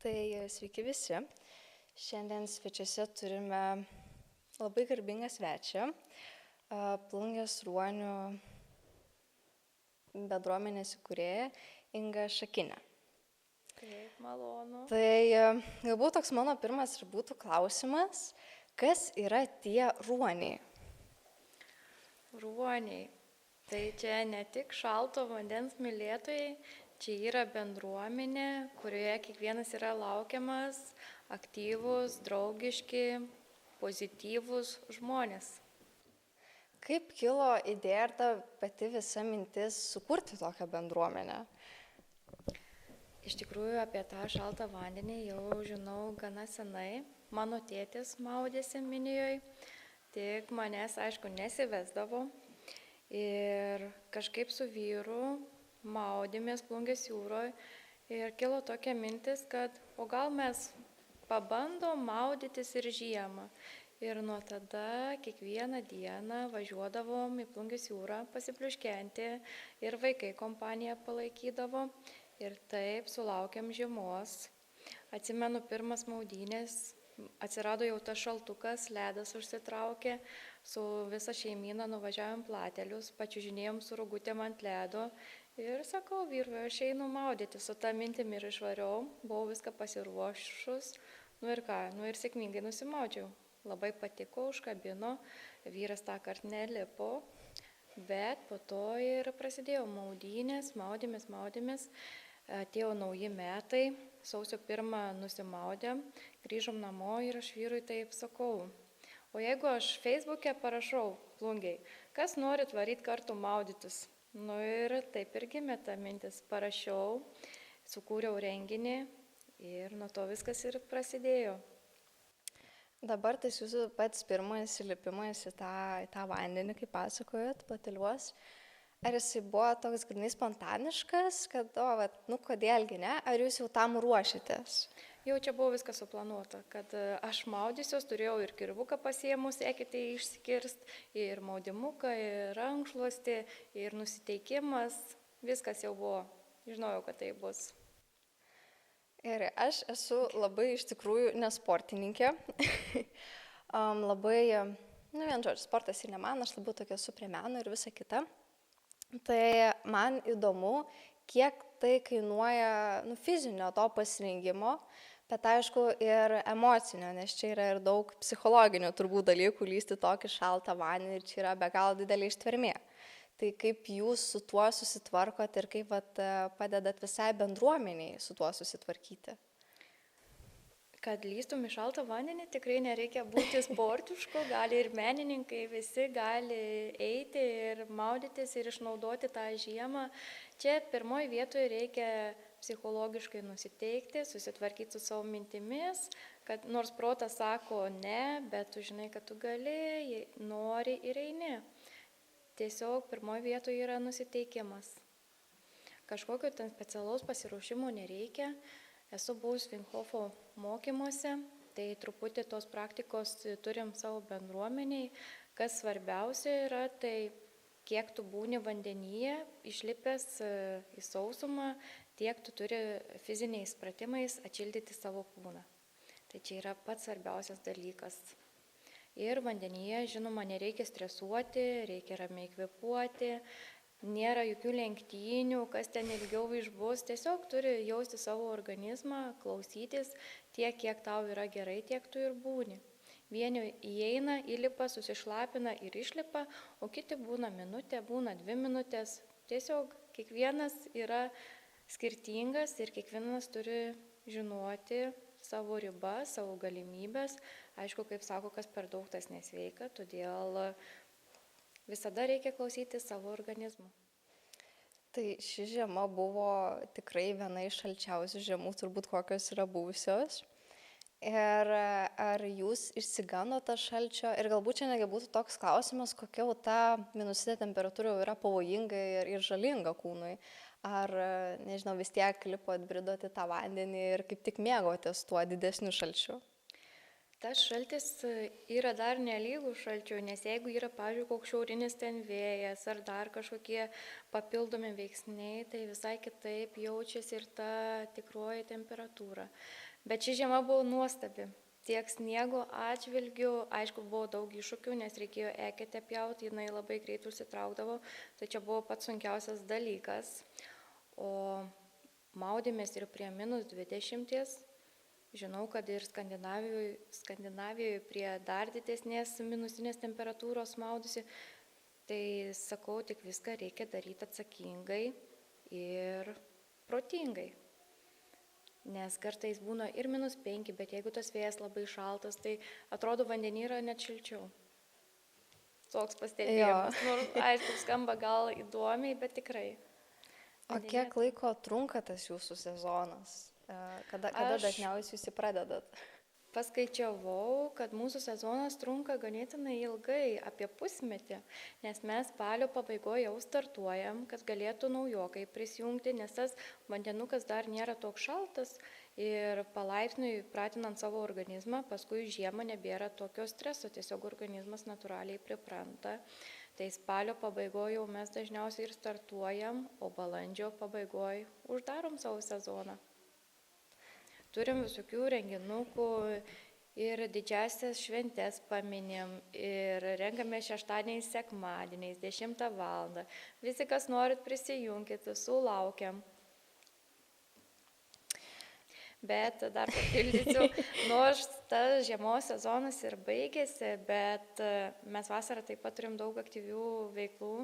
Tai sveiki visi. Šiandien svečiuose turime labai garbingą svečią, Plungės Ruonių bendruomenės įkūrėją Ingą Šakinę. Taip, malonu. Tai galbūt toks mano pirmas ir būtų klausimas, kas yra tie ruoniai? Ruoniai. Tai čia ne tik šalto vandens mylėtojai, čia yra bendruomenė, kurioje kiekvienas yra laukiamas, aktyvus, draugiški, pozityvus žmonės. Kaip kilo idėja ir ta pati visa mintis sukurti tokią bendruomenę? Iš tikrųjų, apie tą šaltą vandenį jau žinau gana senai. Mano tėtis maudėsi Minijoje, tik manęs, aišku, nesivesdavo. Ir kažkaip su vyru maudėmės Plungės jūroje ir kilo tokia mintis, kad o gal mes pabandom maudytis ir žiemą. Ir nuo tada kiekvieną dieną važiuodavom į Plungės jūrą pasipliuškenti ir vaikai kompaniją palaikydavo. Ir taip sulaukėm žiemos. Atsimenu, pirmas maudynės, atsirado jau tas šaltukas, ledas užsitraukė, su visa šeimyna nuvažiavom Platelius, pačiužinėjom su rugutėm ant ledo ir sakau, vyrui, aš einu maudyti, su tą mintim ir išvariau, buvau viską pasiruošus, ir sėkmingai nusimaudžiau. Labai patiko, užkabino, vyras tą kartą nelipo, bet po to ir prasidėjo maudynės, maudėmės, atėjo nauji metai, sausio 1 nusimaudėm, grįžom namo ir aš vyrui taip sakau, o jeigu aš Facebook'e parašau Plungiai, kas norit varyt kartu maudytis? Ir taip ir gimė ta mintis, parašiau, sukūriau renginį ir nuo to viskas ir prasidėjo. Dabar tas jūsų pats pirmas įlipimas į tą vandenį, kaip pasakojot, Plateliuos. Ar jisai buvo toks grynai spontaniškas, kad, kodėlgi ne, ar jūs jau tam ruošitės? Jau čia buvo viskas suplanuota, kad aš maudysiuos, turėjau ir kirvuką pasiėmus, ekite išsikirst, ir maudimuką, ir rankšluostį, ir nusiteikimas, viskas jau buvo, žinojau, kad tai bus. Ir aš esu labai iš tikrųjų nesportininkė, labai, sportas ir ne man, aš labiau tokia esu prie meno ir visa kita. Tai man įdomu, kiek tai kainuoja fizinio to pasirengimo, bet aišku ir emocinio, nes čia yra ir daug psichologinių turbūt dalykų lysti tokį šaltą vandenį ir čia yra be galo didelė ištvermė. Tai kaip jūs su tuo susitvarkot ir kaip padedat visai bendruomeniai su tuo susitvarkyti? Kad lystum į šaltą vandenį, tikrai nereikia būti sportišku, gali ir menininkai, visi gali eiti ir maudytis ir išnaudoti tą žiemą. Čia pirmoje vietoje reikia psichologiškai nusiteikti, susitvarkyti su savo mintimis, kad nors protas sako ne, bet tu žinai, kad tu gali, nori ir eini. Tiesiog pirmoje vietoje yra nusiteikimas. Kažkokio ten specialaus pasiruošimo nereikia. Esu buvus Wim Hofo mokymuose, tai truputį tos praktikos turim savo bendruomeniai. Kas svarbiausia yra, tai kiek tu būni vandenyje, išlipęs į sausumą, tiek tu turi fiziniais pratimais atšildyti savo kūną. Tai čia yra pats svarbiausias dalykas. Ir vandenyje, žinoma, nereikia stresuoti, reikia ramiai kvėpuoti, nėra jokių lenktynių, kas ten ilgiau išbus, tiesiog turi jausti savo organizmą, klausytis tiek, kiek tau yra gerai, tiek tu ir būni. Vieni įeina, įlipa, susišlapina ir išlipa, o kiti būna minutė, būna 2 minutės. Tiesiog kiekvienas yra skirtingas ir kiekvienas turi žinoti savo ribas, savo galimybės. Aišku, kaip sako, kas per daug tas nesveika, todėl visada reikia klausyti savo organizmų. Tai ši žiema buvo tikrai viena iš šalčiausių žiemų, turbūt kokios yra buvusios. Ir ar jūs išsigandote šalčio ir galbūt čia negi būtų toks klausimas, kokia ta minusinė temperatūra yra pavojinga ir žalinga kūnui. Ar, nežinau, vis tiek lipot, bridot į tą vandenį ir kaip tik mėgautės tuo didesniu šalčiu? Tas šaltis yra dar nelygų šalčių, nes jeigu yra, pavyzdžiui, koks šiaurinis ten vėjas ar dar kažkokie papildomi veiksniai, tai visai kitaip jaučiasi ir ta tikroji temperatūra. Bet ši žiema buvo nuostabi. Tiek sniego atžvilgių, aišku, buvo daug iššūkių, nes reikėjo eketę pjauti, jinai labai greit užsitraukdavo, tai čia buvo pats sunkiausias dalykas. O maudėmės ir prie -20. Žinau, kad ir Skandinavijoje prie dar didesnės minusinės temperatūros maudusi. Tai sakau, tik viską reikia daryti atsakingai ir protingai. Nes kartais būna ir -5, bet jeigu tas vėjas labai šaltas, tai atrodo vandenį yra net šilčiau. Toks pastebėjimas. Nors, aišku, skamba gal įdomiai, bet tikrai. O kiek laiko trunka tas jūsų sezonas? Kada dažniausiai jūs pradedat? Paskaičiavau, kad mūsų sezonas trunka ganėtinai ilgai, apie pusmetį, nes mes spalio pabaigoje jau startuojam, kad galėtų naujokai prisijungti, nes tas vandenukas dar nėra toks šaltas ir palaipsniui pratinant savo organizmą, paskui žiemą nebėra tokio streso, tiesiog organizmas natūraliai pripranta. Tai spalio pabaigoje jau mes dažniausiai ir startuojam, o balandžio pabaigoje uždarom savo sezoną. Turim visokių renginukų ir didžiasias šventes paminim ir renkame šeštadieniais, sekmadieniais, 10 valandą. Visi, kas norit prisijunkit, sulaukiam. Bet dar papildysiu, nors tas žiemos sezonas ir baigėsi, bet mes vasarą taip pat turim daug aktyvių veiklų.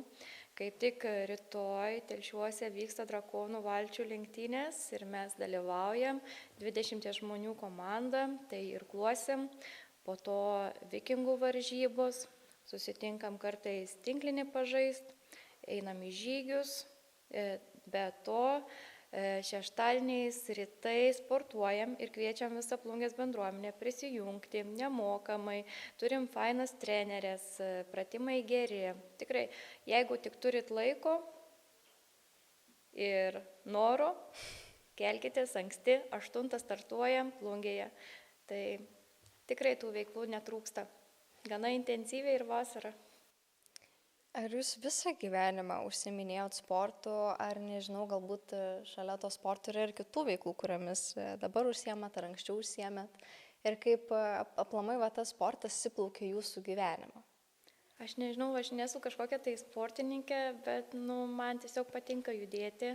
Kaip tik rytoj Telšiuose vyksta drakonų valčių lenktynės ir mes dalyvaujam, 20 žmonių komanda, tai irkluosim, po to vikingų varžybos, susitinkam kartais tinklinį pažaist, einam į žygius, be to šeštadieniais rytais sportuojam ir kviečiam visą Plungės bendruomenę prisijungti nemokamai. Turim fainas trenerės, pratimai geri. Tikrai, jeigu tik turit laiko ir noro, kelkitės anksti, 8 startuojam Plungėje. Tai tikrai tų veiklų netrūksta. Gana intensyviai ir vasarą. Ar jūs visą gyvenimą užsiiminėjot sportu, ar nežinau, galbūt šalia to sporto yra ir kitų veiklų, kuriomis dabar užsiemat ar anksčiau užsiemėt? Ir kaip aplamai tas sportas įsiplaukė jūsų gyvenimą? Aš nežinau, aš nesu kažkokia tai sportininkė, bet man tiesiog patinka judėti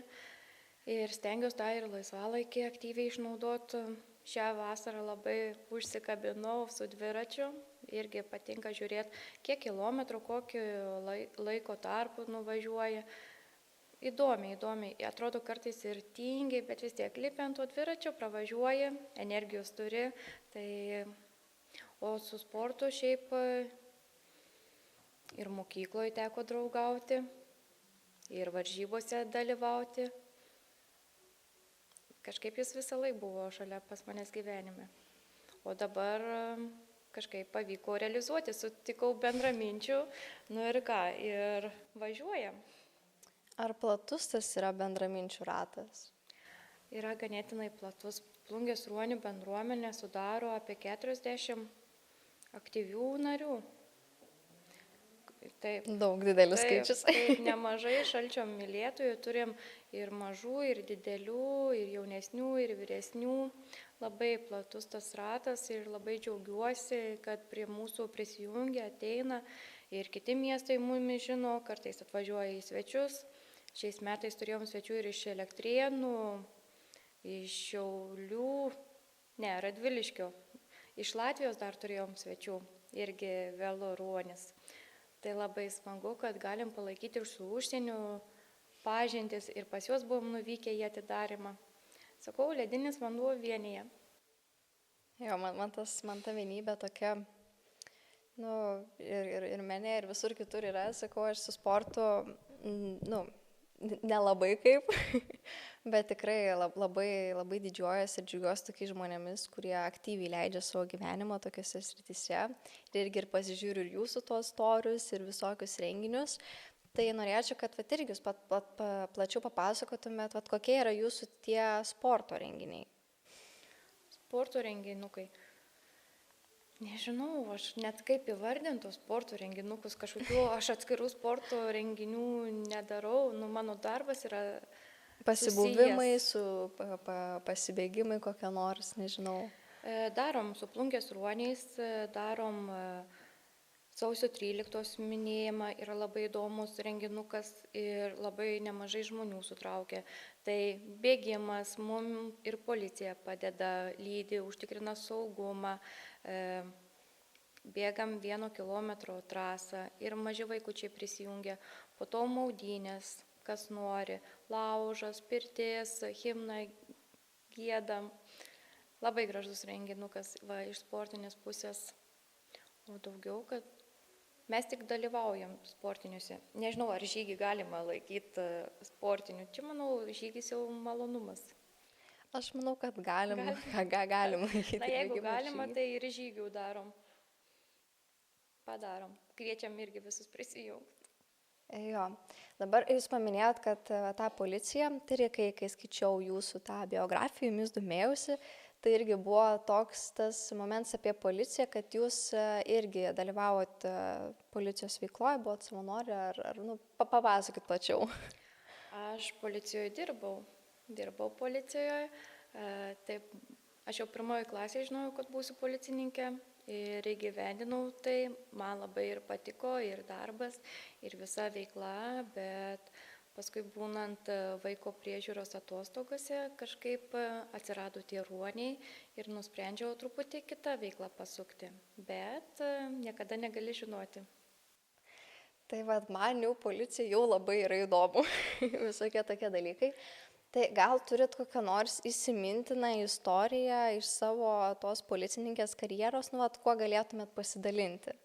ir stengiuosi tą ir laisvalaikį aktyviai išnaudoti. Šią vasarą labai užsikabinau su dviračiu. Irgi patinka žiūrėti, kiek kilometrų, kokį laiko tarpų nuvažiuoja. Įdomiai. Atrodo kartais ir tingiai, bet vis tiek lipi ant to dviračio, pravažiuoji, energijos turi. O su sportu šiaip ir mokykloje teko draugauti, ir varžybose dalyvauti. Kažkaip jis visą laiką buvo šalia pas manęs gyvenime. O dabar kažkaip pavyko realizuoti, sutikau bendraminčių, ir ir važiuojam. Ar platus tas yra bendraminčių ratas? Yra ganėtinai platus. Plungės ruonių bendruomenė sudaro apie 40 aktyvių narių. Taip, daug didelis skaičius. Taip, nemažai šalčio mylėtojų, turim ir mažų, ir didelių, ir jaunesnių, ir vyresnių. Labai platus tas ratas ir labai džiaugiuosi, kad prie mūsų prisijungia, ateina ir kiti miestai mumis žino, kartais atvažiuoja į svečius. Šiais metais turėjom svečių ir iš Elektrėnų, iš Šiaulių, Radviliškio. Iš Latvijos dar turėjom svečių, irgi vėlo ruonis. Tai labai smagu, kad galim palaikyti ir su užsieniu pažintis ir pas juos buvom nuvykę į atidarymą. Sakau, ledinis vanduo vienyje. Jo, man ta vienybė tokia, ir mene, ir visur kitur yra, sakau, aš su sportu, nelabai kaip, bet tikrai labai didžiuojuosi ir džiaugiuosi tokiais žmonėmis, kurie aktyviai leidžia savo gyvenimą tokiuose srityse. Ir irgi pasižiūriu ir jūsų tos storius ir visokius renginius. Tai norėčiau, kad irgi jūs plačiau papasakotumėt, kokie yra jūsų tie sporto renginiai. Sporto renginukai. Nežinau, aš net kaip įvardintų sporto renginukus, kažkokių, aš atskirų sporto renginių nedarau, mano darbas yra Pasibuvimai, susijęs. pasibėgimai kokie nors, nežinau. Darom su plunkės ruoniais, darom sausio 13 minėjimą, yra labai įdomus renginukas ir labai nemažai žmonių sutraukia. Tai bėgimas, mums ir policija padeda, lydi, užtikrina saugumą, bėgam 1 kilometro trasą ir maži vaikučiai prisijungia, po to maudynės, kas nori, laužas, pirtis, himną giedam. Labai gražus renginukas iš sportinės pusės, o daugiau, kad mes tik dalyvaujam sportiniuose. Nežinau, ar žygį galima laikyti sportiniu. Čia, manau, žygis jau malonumas. Aš manau, kad galim laikyti. Na, jeigu galima, tai ir žygių darom. Padarom. Kviečiam irgi visus prisijungti. Jo, dabar jūs paminėjot, kad tą policiją, tai kai skaičiau jūsų tą biografiją, jumis domėjausi, tai irgi buvo toks tas momentas apie policiją, kad jūs irgi dalyvavot policijos veikloje, buvot savanorė, ar papasakokit plačiau. Aš policijoje dirbau policijoje, taip, aš jau 1 klasėje žinojau, kad būsiu policininkė. Ir įgyvendinau tai, man labai ir patiko, ir darbas, ir visa veikla, bet paskui būnant vaiko priežiūros atostogose kažkaip atsirado tie ruoniai ir nusprendžiau truputį kitą veiklą pasukti, bet niekada negali žinoti. Tai man jau policija jau labai yra įdomu, visokie tokie dalykai. Tai gal turit kokią nors įsimintiną istoriją iš savo tos policininkės karjeros, kuo galėtumėt pasidalinti?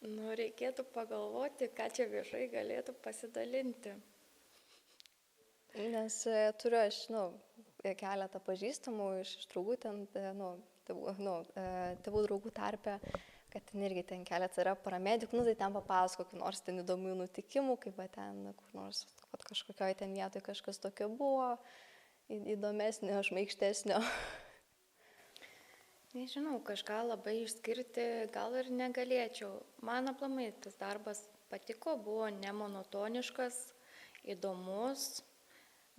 Reikėtų pagalvoti, ką čia viešai galėtų pasidalinti. Nes turiu aš, keletą pažįstamų iš draugų, tėvų draugų tarpe, kad ten irgi ten keletas yra paramedikų, tai ten papasako, kokių nors ten įdomių nutikimų, kaip ten kur nors kažkokioje ten vietoje kažkas tokio buvo, įdomesnio, šmaikštesnio. Nežinau, kažką labai išskirti gal ir negalėčiau. Man aplamai tas darbas patiko, buvo nemonotoniškas, įdomus,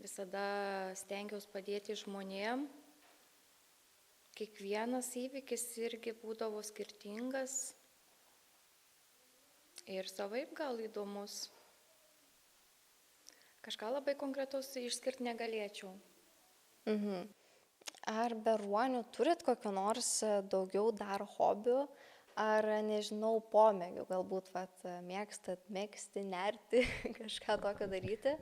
visada stengiausi padėti žmonėm. Kiekvienas įvykis irgi būdavo skirtingas ir savaip gal įdomus. Kažką labai konkretaus išskirti negalėčiau. Ar be ruonių turit kokio nors daugiau dar hobių, ar nežinau, pomėgių, galbūt mėgstat megzti, nerti, kažką tokio daryti,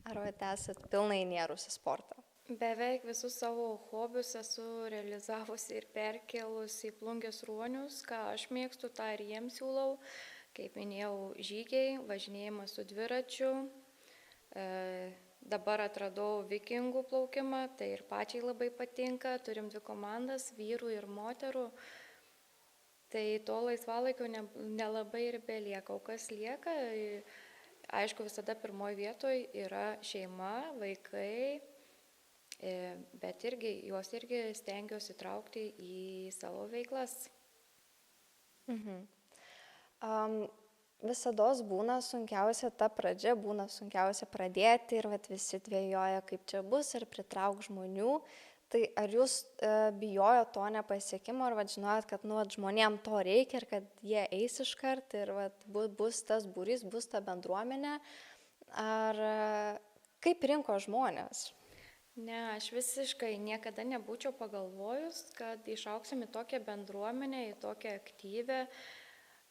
ar esat pilnai įnėrusi sportą? Beveik visus savo hobius esu realizavusi ir perkelusi į plunkės ruonius, ką aš mėgstu, tą ir jiems siūlau. Kaip minėjau, žygiai, važinėjimas su dviračiu. Dabar atradau vikingų plaukimą, tai ir pačiai labai patinka. Turim 2 komandas, vyrų ir moterų. Tai to laisvalaikio nelabai ir belieka. O kas lieka, aišku, visada pirmoje vietoje yra šeima, vaikai. Bet juos irgi stengiuosi įtraukti į savo veiklas. Visados būna sunkiausia ta pradžia, būna sunkiausia pradėti ir visi dvejoja, kaip čia bus, ar pritrauk žmonių. Tai ar jūs bijojo to nepasiekimo, ar žinojot, kad žmonėm to reikia ir kad jie eis iškart ir bus tas būrys, bus ta bendruomenė, ar kaip rinko žmonės? Ne, aš visiškai niekada nebūčiau pagalvojus, kad išauksim į tokią bendruomenę, į tokią aktyvę.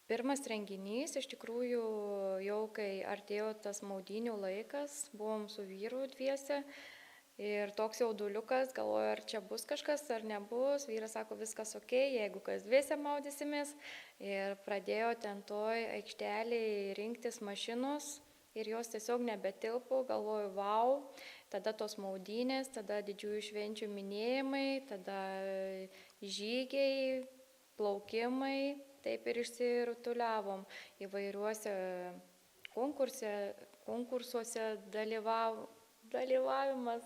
Pirmas renginys, iš tikrųjų, jau kai artėjo tas maudynių laikas, buvom su vyru dviese ir toks jauduliukas, galvoju, ar čia bus kažkas, ar nebus. Vyras sako, viskas ok, jeigu kas dviese maudysimės. Ir pradėjo ten toj aikštelėje rinktis mašinos ir jos tiesiog nebetilpo, galvoju, wow. Tada tos maudynės, tada didžiųjų švenčių minėjimai, tada žygiai, plaukimai, taip ir išsirutuliavom įvairiuose konkursuose dalyvavimas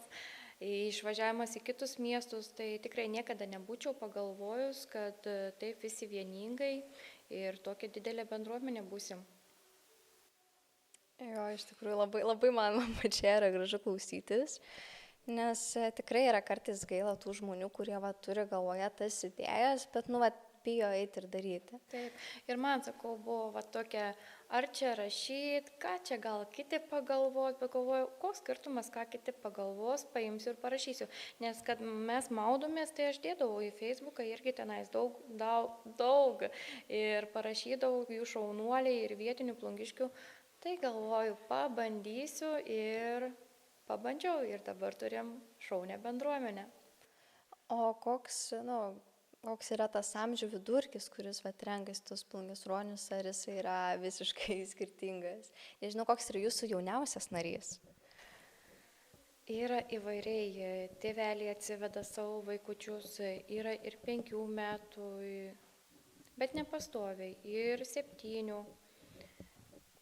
išvažiavimas į kitus miestus, tai tikrai niekada nebūčiau pagalvojus, kad taip visi vieningai ir tokia didelė bendruomenė būsim. Jo, iš tikrųjų labai man pačiai yra gražu klausytis, nes tikrai yra kartais gaila tų žmonių, kurie turi galvoje tas idėjas, bet bijo eiti ir daryti. Taip, ir man, sakau, buvo tokia, ar čia rašyt, ką čia gal kiti pagalvos, bet galvoju, koks skirtumas, ką kiti pagalvos, paimsiu ir parašysiu. Nes kad mes maudomės, tai aš dėdavau į Facebooką irgi tenais daug ir parašydavau jų šaunuoliai ir vietinių plungiškių. Tai galvoju, pabandysiu ir pabandžiau ir dabar turim šaunę bendruomenę. O koks yra tas amžių vidurkis, kuris renkasi tos plungišruonius, ar jis yra visiškai skirtingas? Nežinau, koks yra jūsų jauniausias narys? Yra įvairiai, tėveliai atsiveda savo vaikučius, yra ir 5 metų, bet nepastoviai, ir 7,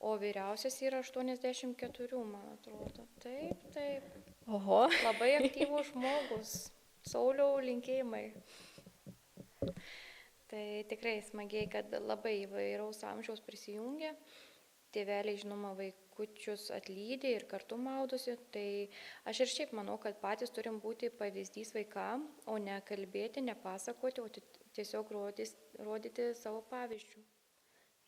o vyriausias yra 84, man atrodo. Taip. Oho. Labai aktyvus žmogus, Sauliau, linkėjimai. Tai tikrai smagiai, kad labai įvairaus amžiaus prisijungia. Tėveliai, žinoma, vaikučius atlydi ir kartu maudosi. Tai aš ir šiaip manau, kad patys turim būti pavyzdys vaikam, o ne kalbėti, nepasakoti, o tiesiog rodyti savo pavyzdžių.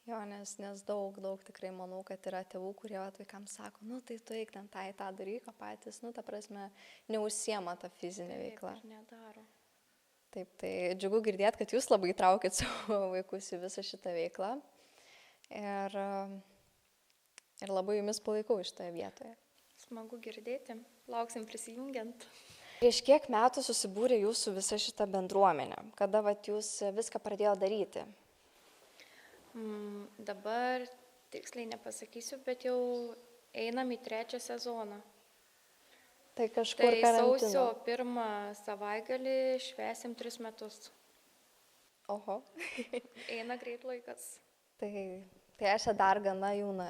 Jo, nes daug tikrai manau, kad yra tėvų, kurie vaikams sako, tai tu eik ten tą daryk, o patys, ta prasme, neužsiema tą fizinę veiklą. Taip, ir nedaro. Taip, tai džiugu girdėti, kad jūs labai traukit savo vaikus į visą šitą veiklą ir labai jumis palaikau šitoje vietoje. Smagu girdėti, lauksim prisijungiant. Prieš kiek metų susibūrė jūsų visa šita bendruomenė? Kada jūs viską pradėjo daryti? Dabar tiksliai nepasakysiu, bet jau einam į 3 sezoną. Tai kažkur karantino. Sausio 1 savaitgalį švęsim 3 metus. Oho. Eina greit laikas. Tai aš dar gana jauna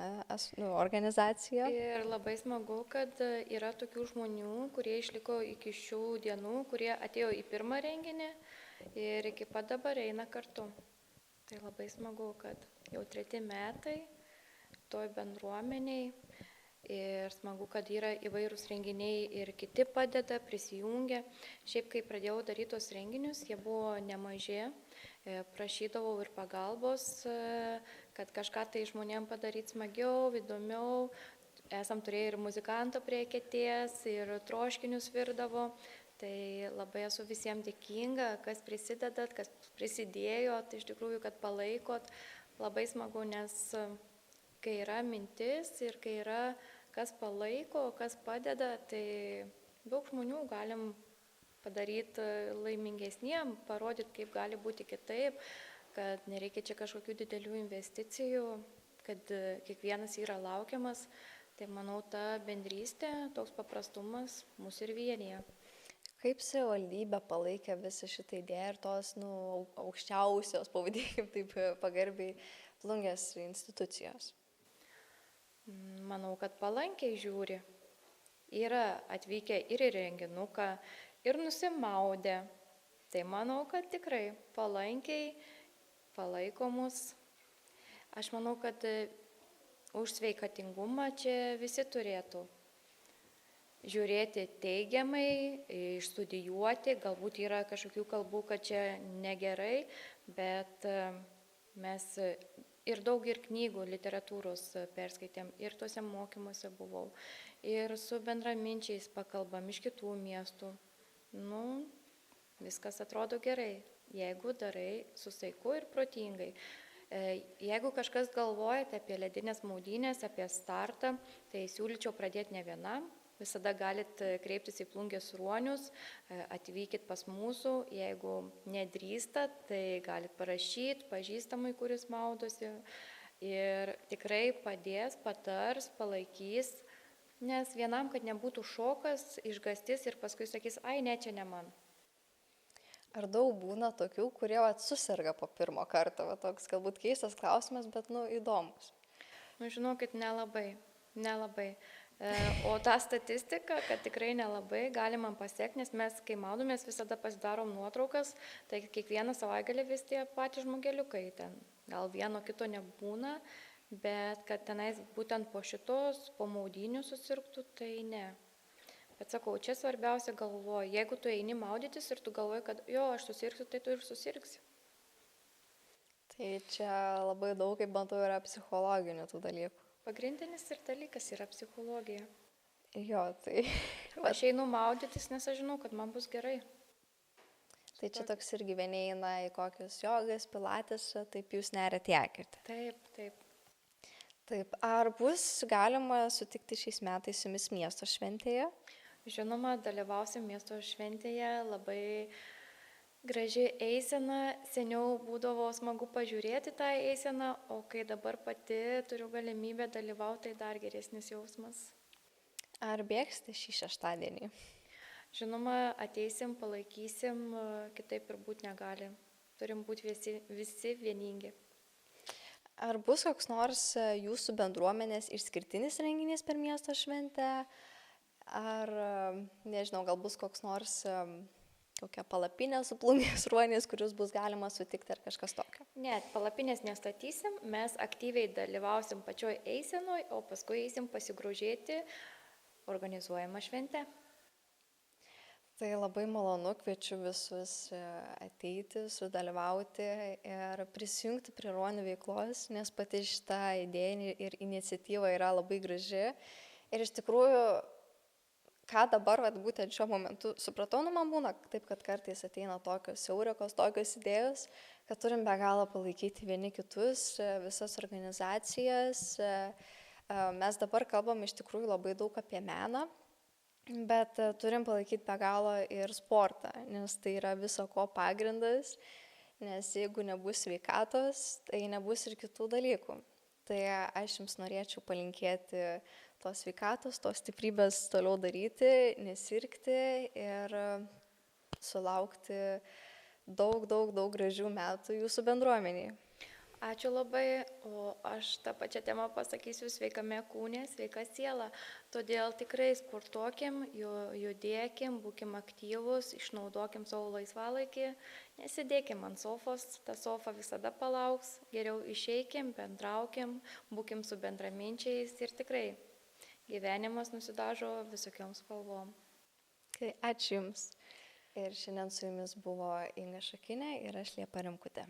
organizacija. Ir labai smagu, kad yra tokių žmonių, kurie išliko iki šių dienų, kurie atėjo į 1 renginį ir iki pat dabar eina kartu. Tai labai smagu, kad jau 3 metai toj bendruomeniai. Ir smagu, kad yra įvairūs renginiai ir kiti padeda, prisijungia. Šiaip, kai pradėjau daryti tos renginius, jie buvo nemaži, prašydavau ir pagalbos, kad kažką tai žmonėm padaryti smagiau, įdomiau. Esam turėję ir muzikantą prie kėties, ir troškinius virdavo. Tai labai esu visiems dėkinga, kas prisidedat, kas prisidėjo, tai iš tikrųjų, kad palaikot. Labai smagu, nes kai yra mintis ir kai yra kas palaiko, kas padeda, tai daug žmonių galim padaryti laimingesniem, parodyti, kaip gali būti kitaip, kad nereikia čia kažkokių didelių investicijų, kad kiekvienas yra laukiamas. Tai manau, ta bendrystė, toks paprastumas mus ir vienyje. Kaip savivaldybė palaikė visą šitą idėją ir tos aukščiausios, pavadinkim taip pagarbiai, plungės institucijos? Manau, kad palankiai žiūri. Yra atvykę ir į renginuką, ir nusimaudę. Tai manau, kad tikrai palankiai palaiko mus. Aš manau, kad už sveikatingumą čia visi turėtų žiūrėti teigiamai, išstudijuoti. Galbūt yra kažkokių kalbų, kad čia negerai, bet mes ir daug ir knygų, literatūros perskaitėm, ir tuose mokymuose buvau, ir su bendraminčiais pakalbam iš kitų miestų. Viskas atrodo gerai, jeigu darai su saiku ir protingai. Jeigu kažkas galvojate apie ledinės maudynės, apie startą, tai siūlyčiau pradėti ne vienam. Visada galit kreiptis į Plungės ruonius, atvykit pas mūsų, jeigu nedrįstat, tai galit parašyti pažįstamai, kuris maudosi ir tikrai padės, patars, palaikys, nes vienam, kad nebūtų šokas, išgąstis ir paskui sakys, ai ne, čia ne man. Ar daug būna tokių, kurie susirga po pirmo karto, toks galbūt keistas klausimas, bet įdomus? Žinokit, nelabai. O tą statistiką, kad tikrai nelabai galima pasiekti, nes mes, kai maudomės, visada pasidarom nuotraukas, tai kiekvieną savaitgalį vis tie patys žmogeliukai ten. Gal vieno kito nebūna, bet kad tenais būtent po šitos, po maudynių susirgtų, tai ne. Bet sakau, čia svarbiausia galvoju, jeigu tu eini maudytis ir tu galvoji, kad jo, aš susirgsiu, tai tu ir susirgsi. Tai čia labai daug, kaip matau, yra psichologinių tų dalykų. Pagrindinis ir dalykas yra psichologija. Jo, tai... Aš einu maudytis, nes aš žinau, kad man bus gerai. Tai čia toks irgi vieni eina į kokius jogas, pilates, taip jūs neriat į akirtį. Taip, taip. Taip, ar bus galima sutikti šiais metais su jumis miesto šventėje? Žinoma, dalyvausim miesto šventėje, labai graži eisena, seniau būdavo smagu pažiūrėti tą eiseną, o kai dabar pati turiu galimybę dalyvauti, tai dar geresnis jausmas. Ar bėgsite šį šeštadienį? Žinoma, ateisim, palaikysim, kitaip ir būti negali. Turim būti visi vieningi. Ar bus koks nors jūsų bendruomenės išskirtinis renginys per miesto šventę? Ar, nežinau, gal bus koks nors kokia palapinė su plungės ruoniais, kurius bus galima sutikti ar kažkas tokio? Ne, palapinės nestatysim, mes aktyviai dalyvausim pačioj eisenoj, o paskui eisim pasigrožėti organizuojamą šventę. Tai labai malonu, kviečiu visus ateiti, sudalyvauti ir prisijungti prie ruonių veiklos, nes pati šita idėja ir iniciatyva yra labai graži. Ir iš tikrųjų, ką dabar, būtent šiuo momentu supratau, man būna taip, kad kartais ateina tokios eurikos, tokios idėjos, kad turim be galo palaikyti vieni kitus, visas organizacijas. Mes dabar kalbam iš tikrųjų labai daug apie meną, bet turim palaikyti be galo ir sportą, nes tai yra viso ko pagrindas, nes jeigu nebus sveikatos, tai nebus ir kitų dalykų. Tai aš jums norėčiau palinkėti tos sveikatos, tos stiprybės toliau daryti, nesirgti ir sulaukti daug gražių metų jūsų bendruomeniai. Ačiū labai, o aš tą pačią temą pasakysiu, sveikame kūne, sveika siela. Todėl tikrai sportuokim, judėkim, būkim aktyvus, išnaudokim savo laisvalaikį, nesidėkim ant sofos, ta sofa visada palauks, geriau išeikim, bendraukim, būkim su bendraminčiais ir tikrai gyvenimas nusidažo visokiom spalvom. Tai ačiū Jums. Ir šiandien su Jumis buvo Inga Šakinė ir aš Liepa Rimkutė.